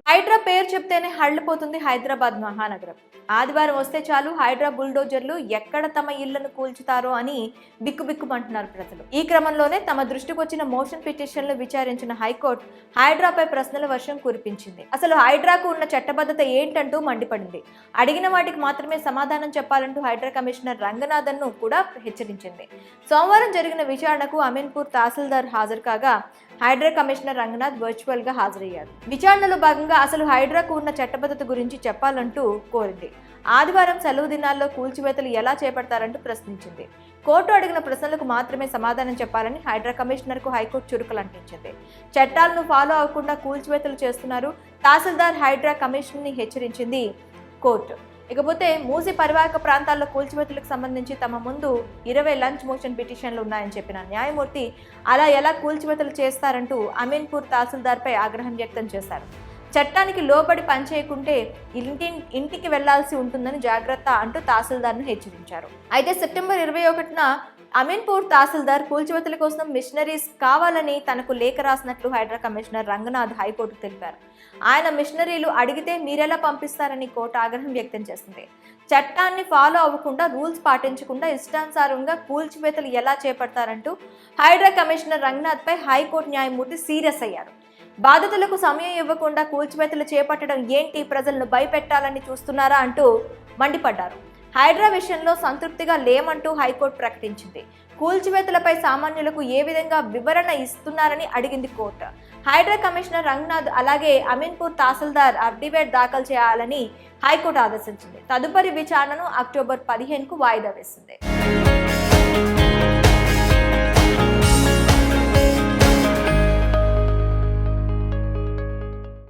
హైడ్రా పేరు చెప్తేనే హడలిపోతుంది హైదరాబాద్ మహానగరం. ఆదివారం వస్తే చాలు హైడ్రా బుల్డోజర్లు ఎక్కడ తమ ఇళ్లను కూల్చుతారో అని బిక్కుబిక్కుమంటున్నారు ప్రజలు. ఈ క్రమంలోనే తమ దృష్టికి వచ్చిన మోషన్ పిటిషన్లు విచారించిన హైకోర్టు హైడ్రాపై ప్రశ్నల వర్షం కురిపించింది. అసలు హైడ్రాకు ఉన్న చట్టబద్ధత ఏంటంటూ మండిపడింది. అడిగిన వాటికి మాత్రమే సమాధానం చెప్పాలంటూ హైడ్రా కమిషనర్ రంగనాథన్ ను కూడా హెచ్చరించింది. సోమవారం జరిగిన విచారణకు అమీన్పూర్ తహసీల్దార్ హాజరు కాగా హైడ్రా కమిషనర్ రంగనాథ్ వర్చువల్ గా హాజరయ్యారు. విచారణలో భాగంగా అసలు హైడ్రాకు ఉన్న చట్టబద్ధత గురించి చెప్పాలంటూ కోరింది. ఆదివారం సెలవు దినాల్లో కూల్చివేతలు ఎలా చేపడతారంటూ ప్రశ్నించింది. కోర్టు అడిగిన ప్రశ్నలకు మాత్రమే సమాధానం చెప్పాలని హైడ్రా కమిషనర్ కు హైకోర్టు చురుకులు అంటించింది. చట్టాలను ఫాలో అవ్వకుండా కూల్చివేతలు చేస్తున్నారు. తహసీల్దార్ హైడ్రా కమిషన్ ని హెచ్చరించింది కోర్టు. ఇకపోతే మూసి పరివాహక ప్రాంతాల్లో కూల్చివేతలకు సంబంధించి తమ ముందు 20 లంచ్ మోషన్ పిటిషన్లు ఉన్నాయని చెప్పిన న్యాయమూర్తి అలా ఎలా కూల్చివేతలు చేస్తారంటూ అమీన్పూర్ తహసీల్దార్పై ఆగ్రహం వ్యక్తం చేశారు. చట్టానికి లోబడి పనిచేయకుంటే ఇంటికి వెళ్లాల్సి ఉంటుందని జాగ్రత్త అంటూ తహసీల్దార్ను హెచ్చరించారు. అయితే సెప్టెంబర్ 21న అమీన్పూర్ తహసీల్దార్ కూల్చివేతల కోసం మిషనరీస్ కావాలని తనకు లేఖ రాసినట్లు హైడ్రా కమిషనర్ రంగనాథ్ హైకోర్టుకు తెలిపారు. ఆయన మిషనరీలు అడిగితే మీరెలా పంపిస్తారని కోర్టు ఆగ్రహం వ్యక్తం చేసింది. చట్టాన్ని ఫాలో అవ్వకుండా రూల్స్ పాటించకుండా ఇష్టానుసారంగా కూల్చివేతలు ఎలా చేపడతారంటూ హైడ్రా కమిషనర్ రంగనాథ్ పై హైకోర్టు న్యాయమూర్తి సీరియస్ అయ్యారు. బాధితులకు సమయం ఇవ్వకుండా కూల్చివేతలు చేపట్టడం ఏంటి, ప్రజలను భయపెట్టాలని చూస్తున్నారా అంటూ మండిపడ్డారు. హైడ్రా విషయంలో సంతృప్తిగా లేమంటూ హైకోర్టు ప్రకటించింది. కూల్చివేతలపై సామాన్యులకు ఏ విధంగా వివరణ ఇస్తున్నారని అడిగింది కోర్టు. హైడ్రా కమిషనర్ రంగనాథ్ అలాగే అమీన్పూర్ తహసీల్దార్ అఫిడవిట్ దాఖలు చేయాలని హైకోర్టు ఆదేశించింది. తదుపరి విచారణను అక్టోబర్ 15కు వాయిదా వేసింది.